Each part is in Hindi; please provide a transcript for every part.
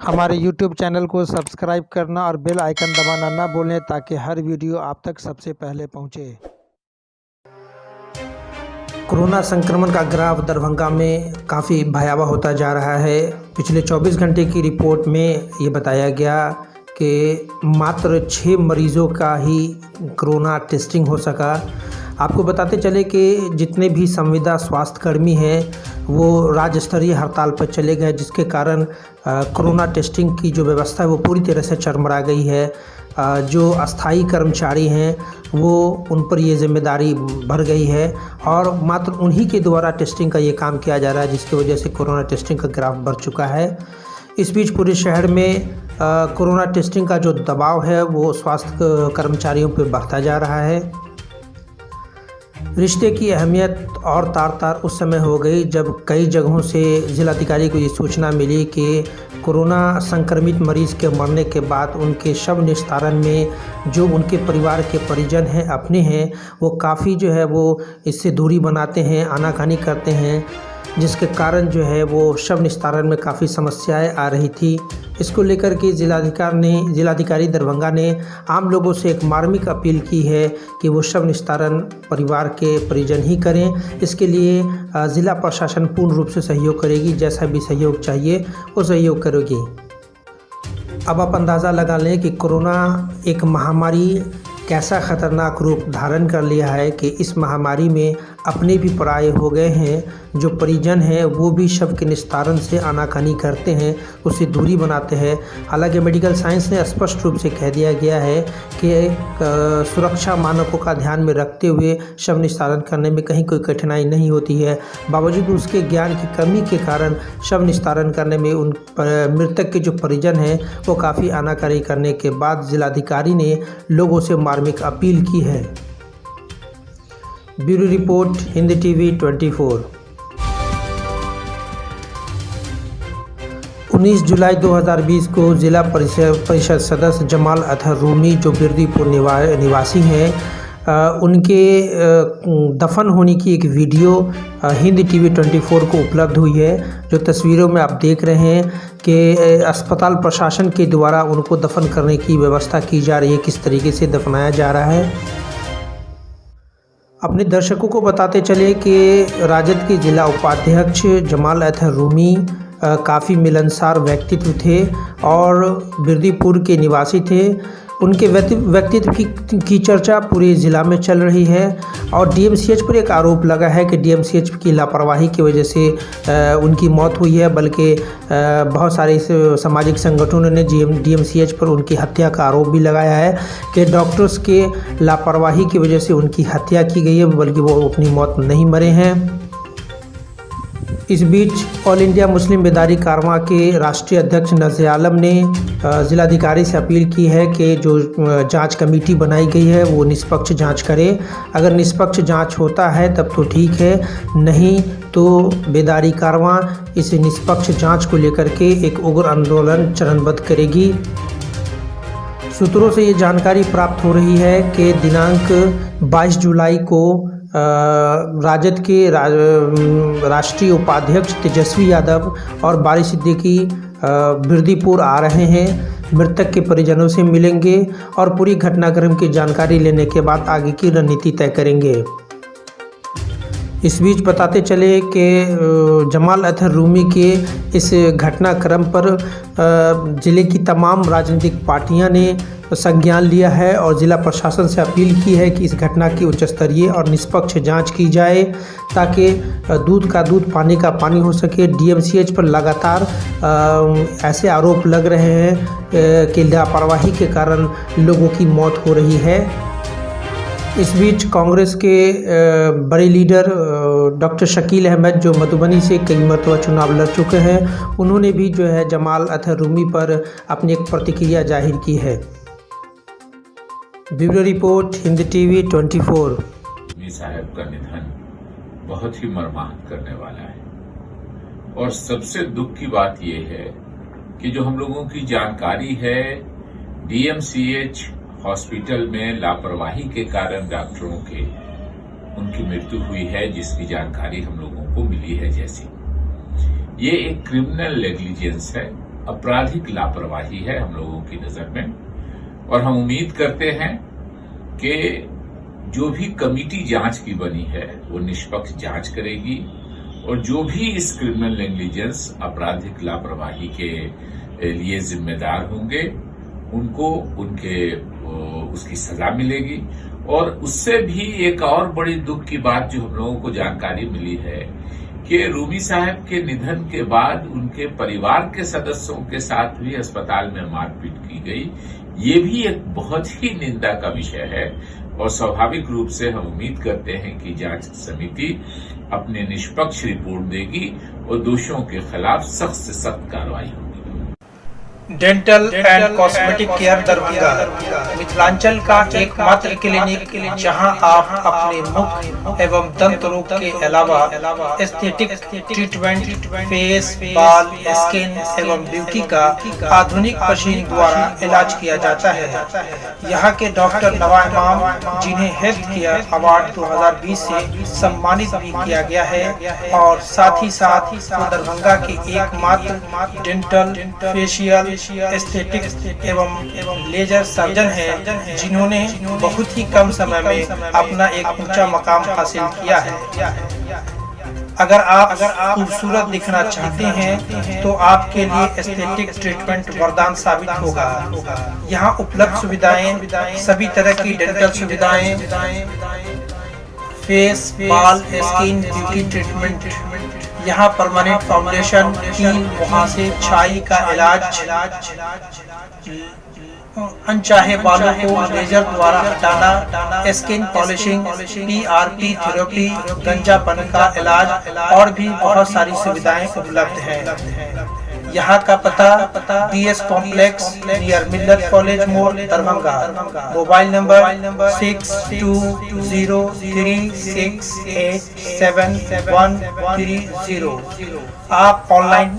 हमारे YouTube चैनल को सब्सक्राइब करना और बेल आइकन दबाना ना भूलें ताकि हर वीडियो आप तक सबसे पहले पहुंचे। कोरोना संक्रमण का ग्राफ दरभंगा में काफ़ी भयावह होता जा रहा है। पिछले 24 घंटे की रिपोर्ट में ये बताया गया कि मात्र 6 मरीज़ों का ही कोरोना टेस्टिंग हो सका। आपको बताते चले कि जितने भी संविदा स्वास्थ्यकर्मी हैं वो राज्य स्तरीय हड़ताल पर चले गए, जिसके कारण कोरोना टेस्टिंग की जो व्यवस्था है वो पूरी तरह से चरमरा गई है। जो अस्थायी कर्मचारी हैं वो उन पर ये जिम्मेदारी बढ़ गई है और मात्र उन्हीं के द्वारा टेस्टिंग का ये काम किया जा रहा है, जिसकी वजह से कोरोना टेस्टिंग का ग्राफ बढ़ चुका है। इस बीच पूरे शहर में कोरोना टेस्टिंग का जो दबाव है वो स्वास्थ्य कर्मचारियों पर बढ़ता जा रहा है। रिश्ते की अहमियत और तार उस समय हो गई जब कई जगहों से जिलाधिकारी को ये सूचना मिली कि कोरोना संक्रमित मरीज़ के मरने के बाद उनके शव निस्तारण में जो उनके परिवार के परिजन हैं, अपने हैं, वो काफ़ी जो है वो इससे दूरी बनाते हैं, आनाकानी करते हैं, जिसके कारण जो है वो शव निस्तारण में काफ़ी समस्याएं आ रही थी। इसको लेकर के जिलाधिकारी दरभंगा ने आम लोगों से एक मार्मिक अपील की है कि वो शव निस्तारण परिवार के परिजन ही करें। इसके लिए ज़िला प्रशासन पूर्ण रूप से सहयोग करेगी, जैसा भी सहयोग चाहिए वो सहयोग करेगी। अब आप अंदाज़ा लगा लें कि कोरोना एक महामारी कैसा ख़तरनाक रूप धारण कर लिया है कि इस महामारी में अपने भी पराये हो गए हैं। जो परिजन हैं वो भी शव के निस्तारण से आनाकानी करते हैं, उससे दूरी बनाते हैं। हालांकि मेडिकल साइंस ने स्पष्ट रूप से कह दिया गया है कि सुरक्षा मानकों का ध्यान में रखते हुए शव निस्तारण करने में कहीं कोई कठिनाई नहीं होती है। बावजूद उसके ज्ञान की कमी के कारण शव निस्तारण करने में उन मृतक के जो परिजन हैं वो काफ़ी आनाकानी करने के बाद जिलाधिकारी ने लोगों से मार्मिक अपील की है। Bureau report, Hindi TV 24। 19 जुलाई 2020 को जिला परिषद सदस्य जमाल अतहर रूमी जो बिरदीपुर निवासी हैं, उनके दफन होने की एक वीडियो हिंदी टीवी 24 को उपलब्ध हुई है। जो तस्वीरों में आप देख रहे हैं कि अस्पताल प्रशासन के द्वारा उनको दफन करने की व्यवस्था की जा रही है, किस तरीके से दफनाया जा रहा है। अपने दर्शकों को बताते चले कि राजद के जिला उपाध्यक्ष जमाल अतहर रूमी काफ़ी मिलनसार व्यक्तित्व थे और बिरदीपुर के निवासी थे। उनके व्यक्तित्व की चर्चा पूरे ज़िला में चल रही है और डीएमसीएच पर एक आरोप लगा है कि डीएमसीएच की लापरवाही की वजह से उनकी मौत हुई है, बल्कि बहुत सारे सामाजिक संगठनों ने डीएमसीएच पर उनकी हत्या का आरोप भी लगाया है कि डॉक्टर्स के लापरवाही की वजह से उनकी हत्या की गई है, बल्कि वो अपनी मौत नहीं मरे हैं। इस बीच ऑल इंडिया मुस्लिम बेदारी कारवां के राष्ट्रीय अध्यक्ष नज़र आलम ने ज़िलाधिकारी से अपील की है कि जो जांच कमेटी बनाई गई है वो निष्पक्ष जांच करे। अगर निष्पक्ष जांच होता है तब तो ठीक है, नहीं तो बेदारी कारवां इस निष्पक्ष जांच को लेकर के एक उग्र आंदोलन चरणबद्ध करेगी। सूत्रों से ये जानकारी प्राप्त हो रही है कि दिनांक 22 जुलाई को राजद के राष्ट्रीय उपाध्यक्ष तेजस्वी यादव और बारी सिद्दीकी बिरदीपुर आ रहे हैं, मृतक के परिजनों से मिलेंगे और पूरी घटनाक्रम की जानकारी लेने के बाद आगे की रणनीति तय करेंगे। इस बीच बताते चले कि जमाल अतहर रूमी के इस घटनाक्रम पर ज़िले की तमाम राजनीतिक पार्टियां ने संज्ञान लिया है और ज़िला प्रशासन से अपील की है कि इस घटना की उच्च स्तरीय और निष्पक्ष जांच की जाए ताकि दूध का दूध पानी का पानी हो सके। डीएमसीएच पर लगातार ऐसे आरोप लग रहे हैं कि लापरवाही के कारण लोगों की मौत हो रही है। इस बीच कांग्रेस के बड़े लीडर डॉक्टर शकील अहमद जो मधुबनी से कई मरतबा चुनाव लड़ चुके हैं, उन्होंने भी जो है जमाल अतहर रूमी पर अपनी एक प्रतिक्रिया जाहिर की है। Bureau report, Hindi TV 24। साहब का निधन बहुत ही मर्माहत करने वाला है और सबसे दुख की बात यह है कि जो हम लोगों की जानकारी है डीएमसीएच हॉस्पिटल में लापरवाही के कारण डॉक्टरों के उनकी मृत्यु हुई है, जिसकी जानकारी हम लोगों को मिली है। जैसी ये एक क्रिमिनल नेग्लिजेंस है आपराधिक लापरवाही है हम लोगों की नजर में। और हम उम्मीद करते हैं कि जो भी कमेटी जांच की बनी है वो निष्पक्ष जांच करेगी और जो भी इस क्रिमिनल नेग्लिजेंस आपराधिक लापरवाही के लिए जिम्मेदार होंगे उनको उसकी सजा मिलेगी। और उससे भी एक और बड़ी दुख की बात जो हम लोगों को जानकारी मिली है कि रूमी साहब के निधन के बाद उनके परिवार के सदस्यों के साथ भी अस्पताल में मारपीट की गई। ये भी एक बहुत ही निंदा का विषय है और स्वाभाविक रूप से हम उम्मीद करते हैं कि जांच समिति अपने निष्पक्ष रिपोर्ट देगी और दोषियों के खिलाफ सख्त से सख्त कार्रवाई होगी। Dental and cosmetic care Darbhanga Mithilanchal का एकमात्र क्लिनिक जहां आप अपने मुख एवं दंत रोग के अलावा एस्थेटिक ट्रीटमेंट, फेस, बाल, स्किन एवं ब्यूटी का आधुनिक मशीन द्वारा इलाज किया जाता है। यहां के डॉक्टर नवा इमाम जिन्हें हेल्थ केयर अवार्ड 2020 से सम्मानित भी किया गया है और साथ ही साथ दरभंगा के एकमात्र डेंटल, फेशियल, एस्थेटिक एवं लेजर सर्जन हैं जिन्होंने बहुत ही कम समय में अपना एक ऊंचा मकाम हासिल किया है। अगर आप खूबसूरत दिखना चाहते हैं तो आपके लिए एस्थेटिक ट्रीटमेंट वरदान साबित होगा। यहाँ उपलब्ध सुविधाएं सभी तरह की डेंटल सुविधाएं, फेस, बाल, स्किन, ब्यूटी ट्रीटमेंट, यहाँ परमानेंट फाउंडेशन, कील, मुहासे, छाई का इलाज, अनचाहे बालों को लेजर द्वारा हटाना, स्किन पॉलिशिंग, PRP थेरेपी, गंजापन का इलाज और भी बहुत सारी सुविधाएं उपलब्ध हैं। यहाँ का पता DS कॉम्प्लेक्स नियर मिल्लत कॉलेज मोड़ दरभंगा। Mobile number 6203687130। आप ऑनलाइन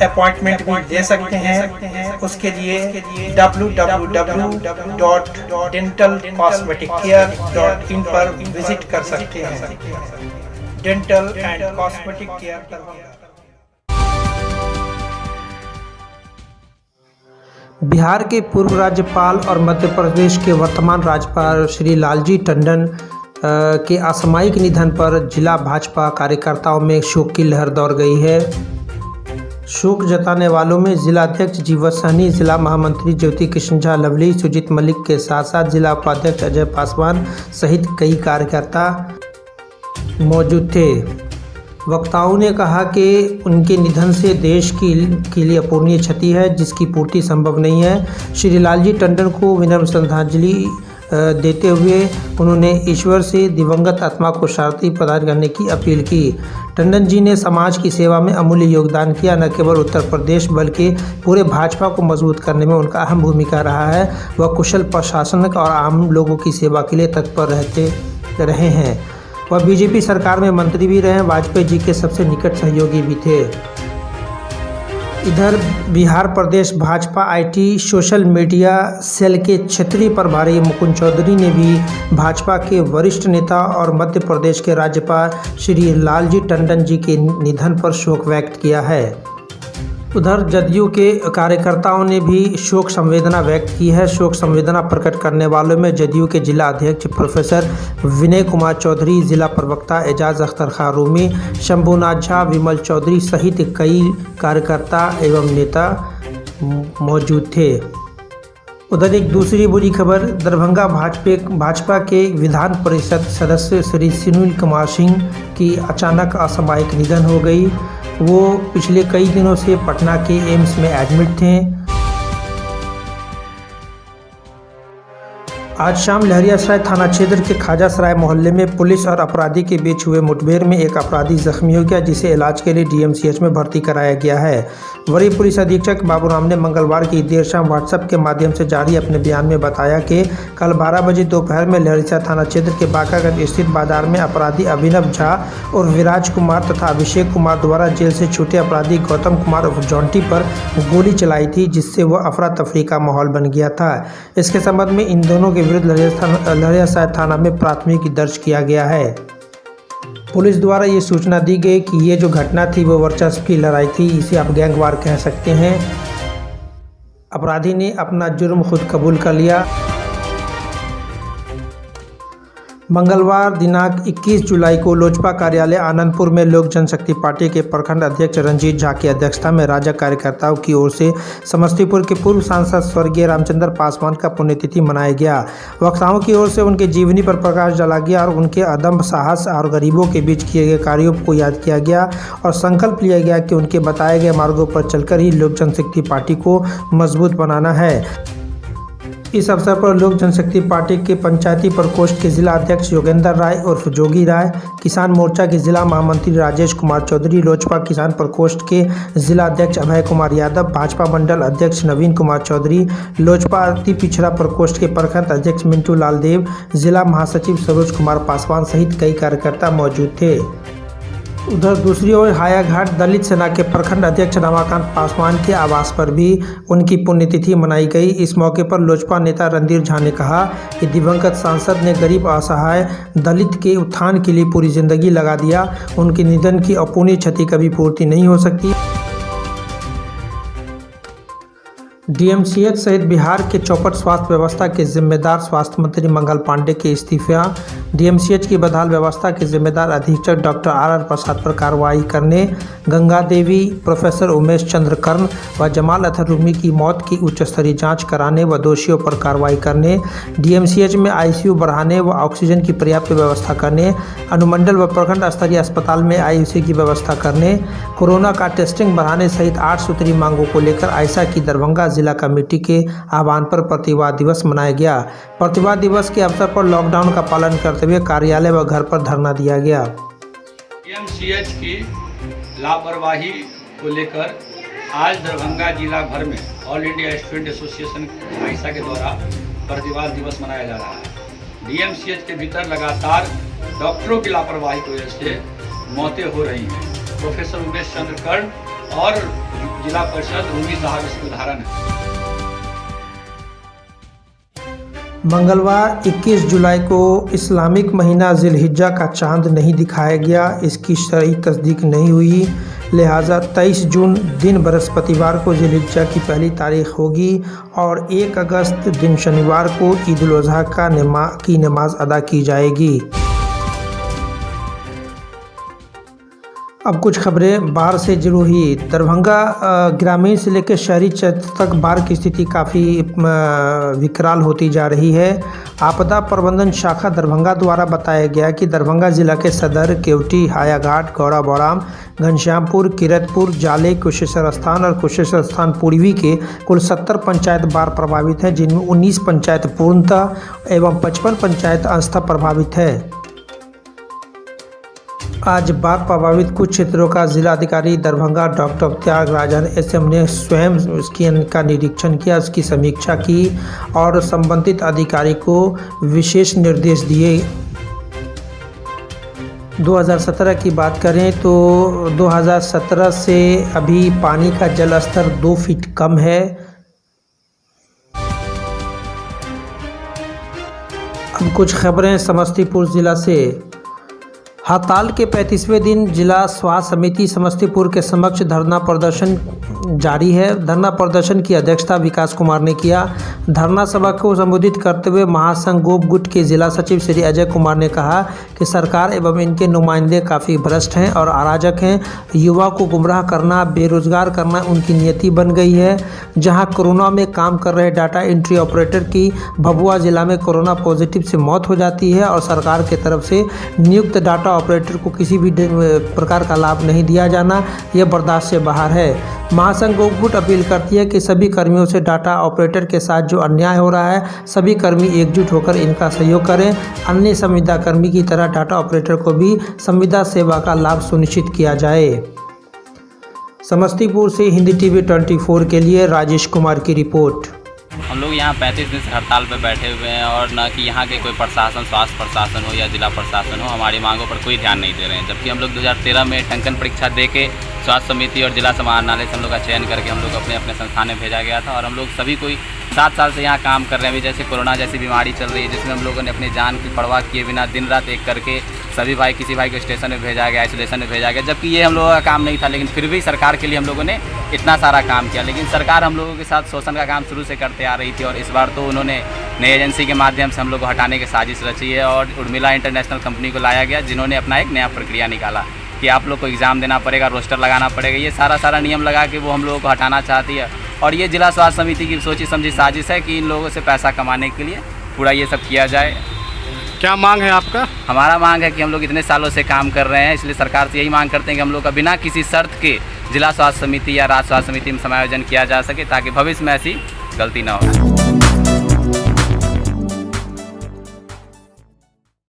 अपॉइंटमेंट भी ले सकते हैं। उसके लिए www.dentalcosmeticcare.in पर विजिट कर सकते हैं। Dental and cosmetic care Darbhanga. Bihar के पूर्व राज्यपाल और मध्य प्रदेश के वर्तमान राज्यपाल श्री लालजी टंडन के असामयिक निधन पर जिला भाजपा कार्यकर्ताओं में शोक की लहर दौड़ गई है। शोक जताने वालों में जिला अध्यक्ष जीवन सहनी, जिला महामंत्री ज्योति कृष्ण झा लवली, सुजीत मलिक के साथ साथ जिला उपाध्यक्ष अजय पासवान सहित कई कार्यकर्ता मौजूद थे। वक्ताओं ने कहा कि उनके निधन से देश के लिए अपूरणीय क्षति है जिसकी पूर्ति संभव नहीं है। श्री लालजी टंडन को विनम्र श्रद्धांजलि देते हुए उन्होंने ईश्वर से दिवंगत आत्मा को शांति प्रदान करने की अपील की। टंडन जी ने समाज की सेवा में अमूल्य योगदान किया। न केवल उत्तर प्रदेश बल्कि पूरे भाजपा को मजबूत करने में उनका अहम भूमिका रहा है। वह कुशल प्रशासनिक और आम लोगों की सेवा के लिए तत्पर रहे हैं। वह बीजेपी सरकार में मंत्री भी रहे, वाजपेयी जी के सबसे निकट सहयोगी भी थे। इधर बिहार प्रदेश Bhajpa IT social media cell के क्षेत्रीय प्रभारी मुकुंद चौधरी ने भी भाजपा के वरिष्ठ नेता और मध्य प्रदेश के राज्यपाल श्री लालजी टंडन जी के निधन पर शोक व्यक्त किया है। उधर जदयू के कार्यकर्ताओं ने भी शोक संवेदना व्यक्त की है। शोक संवेदना प्रकट करने वालों में जदयू के जिला अध्यक्ष प्रोफेसर विनय कुमार चौधरी, जिला प्रवक्ता एजाज अख्तर खां रूमी, शंभुनाथ झा, विमल चौधरी सहित कई कार्यकर्ता एवं नेता मौजूद थे। उधर एक दूसरी बुरी खबर, दरभंगा भाजपा के विधान परिषद सदस्य श्री सुनील कुमार सिंह की अचानक असामयिक निधन हो गई। वो पिछले कई दिनों से पटना के एम्स में एडमिट थे। आज शाम लहरियासराय थाना क्षेत्र के खाजासराय मोहल्ले में पुलिस और अपराधी के बीच हुए मुठभेड़ में एक अपराधी जख्मी हो गया जिसे इलाज के लिए DMCH में भर्ती कराया गया है। वरीय पुलिस अधीक्षक बाबूराम ने मंगलवार की देर शाम व्हाट्सएप के माध्यम से जारी अपने बयान में बताया कि कल 12 बजे दोपहर में लहरियासराय थाना क्षेत्र के बाकागंज स्थित बाजार में अपराधी अभिनव झा और विराज कुमार तथा अभिषेक कुमार द्वारा जेल से छूटे अपराधी गौतम कुमार उर्फ जॉन्टी पर गोली चलाई थी, जिससे वह अफरा तफरी का माहौल बन गया था। इसके संबंध में इन दोनों के विरुद्ध लहरियासराय थाना में प्राथमिकी दर्ज किया गया है। पुलिस द्वारा ये सूचना दी गई कि ये जो घटना थी वो वर्चस्व की लड़ाई थी, इसे आप गैंगवार कह सकते हैं। अपराधी ने अपना जुर्म खुद कबूल कर लिया। मंगलवार दिनांक 21 जुलाई को लोजपा कार्यालय आनंदपुर में लोक जनशक्ति पार्टी के प्रखंड अध्यक्ष रंजीत झा की अध्यक्षता में राजग कार्यकर्ताओं की ओर से समस्तीपुर के पूर्व सांसद स्वर्गीय रामचंद्र पासवान का पुण्यतिथि मनाया गया। वक्ताओं की ओर से उनके जीवनी पर प्रकाश डाला गया और उनके अदम्य साहस और गरीबों के बीच किए गए कार्यों को याद किया गया और संकल्प लिया गया कि उनके बताए गए मार्गों पर चलकर ही लोक जनशक्ति पार्टी को मजबूत बनाना है। इस अवसर पर लोक जनशक्ति पार्टी के पंचायती प्रकोष्ठ के जिला अध्यक्ष योगेंद्र राय उर्फ जोगी राय, किसान मोर्चा के जिला महामंत्री राजेश कुमार चौधरी, लोजपा किसान प्रकोष्ठ के जिला अध्यक्ष अभय कुमार यादव, भाजपा मंडल अध्यक्ष नवीन कुमार चौधरी, लोजपा अति पिछड़ा प्रकोष्ठ के प्रखंड अध्यक्ष मिंटू लाल देव, जिला महासचिव सरोज कुमार पासवान सहित कई कार्यकर्ता मौजूद थे। उधर दूसरी ओर हायाघाट दलित सेना के प्रखंड अध्यक्ष रमाकांत पासवान के आवास पर भी उनकी पुण्यतिथि मनाई गई। इस मौके पर लोजपा नेता रणधीर झा ने कहा कि दिवंगत सांसद ने गरीब असहाय दलित के उत्थान के लिए पूरी जिंदगी लगा दिया। उनके निधन की अपूर्णीय क्षति कभी पूर्ति नहीं हो सकती। डीएमसीएच सहित बिहार के चौपट स्वास्थ्य व्यवस्था के जिम्मेदार स्वास्थ्य मंत्री मंगल पांडे के इस्तीफा, डीएमसीएच की बदहाल व्यवस्था के जिम्मेदार अधीक्षक डॉक्टर आर प्रसाद पर कार्रवाई करने, गंगा देवी, प्रोफेसर उमेश चंद्र कर्ण व जमाल अतहर रूमी की मौत की उच्च स्तरीय जांच कराने व दोषियों पर कार्रवाई करने, डीएमसीएच में आईसीयू बढ़ाने व ऑक्सीजन की पर्याप्त व्यवस्था करने, अनुमंडल व प्रखंड स्तरीय अस्पताल में आईसीयू की व्यवस्था करने, कोरोना का टेस्टिंग बढ़ाने सहित 8 सूत्री मांगों को लेकर आयशा की दरभंगा जिला कमेटी के आह्वान पर प्रतिवाद दिवस मनाया गया। प्रतिवाद दिवस के अवसर पर लॉकडाउन का पालन करते हुए कार्यालय व घर पर धरना दिया गया। डीएमसीएच की लापरवाही को लेकर आज दरभंगा जिला भर में all India student association Ayesha के द्वारा प्रतिवाद दिवस मनाया जा रहा है। डीएमसीएच के भीतर लगातार डॉक्टरों की लापरवाही की वजह से मौतें हो रही हैं। प्रोफेसर उमेश चंद्र कर्ण और जिला परिषद रूमी साहब इसके उदाहरण है। मंगलवार 21 जुलाई को इस्लामिक महीना जिलहिज्जा का चांद नहीं दिखाया गया। इसकी शरई तस्दीक नहीं हुई, लिहाजा 23 जून दिन बृहस्पतिवार को जिलहिज्जा की पहली तारीख होगी और 1 अगस्त दिन शनिवार को ईद उल अजहा की नमाज अदा की जाएगी। अब कुछ खबरें बाढ़ से जुड़ी हुई। दरभंगा ग्रामीण से लेकर शहरी क्षेत्र तक बाढ़ की स्थिति काफ़ी विकराल होती जा रही है। आपदा प्रबंधन शाखा दरभंगा द्वारा बताया गया कि दरभंगा जिला के सदर, केवटी, हायाघाट, गौड़ा बौराम, घनश्यामपुर, किरतपुर, जाले, कुशेश्वर स्थान और कुशेश्वर स्थान पूर्वी के कुल 70 पंचायत बाढ़ प्रभावित हैं, जिनमें 19 पंचायत पूर्णतः एवं 55 पंचायत अंशतः प्रभावित है। आज बाढ़ प्रभावित कुछ क्षेत्रों का जिलाधिकारी दरभंगा डॉक्टर त्यागराजन एसएम ने स्वयं का निरीक्षण किया, उसकी समीक्षा की और संबंधित अधिकारी को विशेष निर्देश दिए। 2017 की बात करें तो 2017 से अभी पानी का जल स्तर 2 फीट कम है। अब कुछ खबरें समस्तीपुर जिला से। हड़ताल के 35वें दिन जिला स्वास्थ्य समिति समस्तीपुर के समक्ष धरना प्रदर्शन जारी है। धरना प्रदर्शन की अध्यक्षता विकास कुमार ने किया। धरना सभा को संबोधित करते हुए महासंघ गोप गुट के जिला सचिव श्री अजय कुमार ने कहा कि सरकार एवं इनके नुमाइंदे काफ़ी भ्रष्ट हैं और अराजक हैं। युवा को गुमराह करना, बेरोजगार करना उनकी नियति बन गई है। जहां कोरोना में काम कर रहे डाटा एंट्री ऑपरेटर की भभुआ जिला में कोरोना पॉजिटिव से मौत हो जाती है और सरकार की तरफ से नियुक्त डाटा ऑपरेटर को किसी भी प्रकार का लाभ नहीं दिया जाना, यह बर्दाश्त से बाहर है। महासंघ गोप गुट अपील करती है कि सभी कर्मियों से डाटा ऑपरेटर के साथ जो अन्याय हो रहा है, सभी कर्मी एकजुट होकर इनका सहयोग करें। अन्य संविदा कर्मी की तरह डाटा ऑपरेटर को भी संविदा सेवा का लाभ सुनिश्चित किया जाए। समस्तीपुर से हिंदी टीवी 24 के लिए राजेश कुमार की रिपोर्ट। हम लोग यहाँ 35 दिन से हड़ताल पर बैठे हुए हैं और न कि यहाँ के कोई प्रशासन, स्वास्थ्य प्रशासन हो या जिला प्रशासन हो, हमारी मांगों पर कोई ध्यान नहीं दे रहे हैं। जबकि हम लोग 2013 में टंकन परीक्षा दे के स्वास्थ्य समिति और जिला समाहरणालय से हम लोग का चयन करके हम लोग अपने अपने संस्थान में भेजा गया था और हम लोग सभी कोई 7 साल से यहाँ काम कर रहे हैं। अभी जैसे कोरोना जैसी बीमारी चल रही है जिसमें हम लोगों ने अपनी जान की परवाह किए बिना दिन रात एक करके सभी भाई किसी भाई को स्टेशन में भेजा गया, आइसोलेशन में भेजा गया, जबकि ये हम लोगों का काम नहीं था। लेकिन फिर भी सरकार के लिए हम लोगों ने इतना सारा काम किया। लेकिन सरकार हम लोगों के साथ शोषण का काम शुरू से करते आ रही थी और इस बार तो उन्होंने नई एजेंसी के माध्यम से हम लोग को हटाने की साजिश रची है और उर्मिला इंटरनेशनल कंपनी को लाया गया, जिन्होंने अपना एक नया प्रक्रिया निकाला कि आप लोग को एग्ज़ाम देना पड़ेगा, रोस्टर लगाना पड़ेगा। ये सारा नियम लगा के वो हम लोगों को हटाना चाहती है और ये जिला स्वास्थ्य समिति की सोची समझी साजिश है कि इन लोगों से पैसा कमाने के लिए पूरा ये सब किया जाए। क्या मांग है आपका? हमारा मांग है कि हम लोग इतने सालों से काम कर रहे हैं, इसलिए सरकार से यही मांग करते हैं कि हम लोग का बिना किसी शर्त के जिला स्वास्थ्य समिति या राज्य स्वास्थ्य समिति में समायोजन किया जा सके ताकि भविष्य में ऐसी गलती ना हो।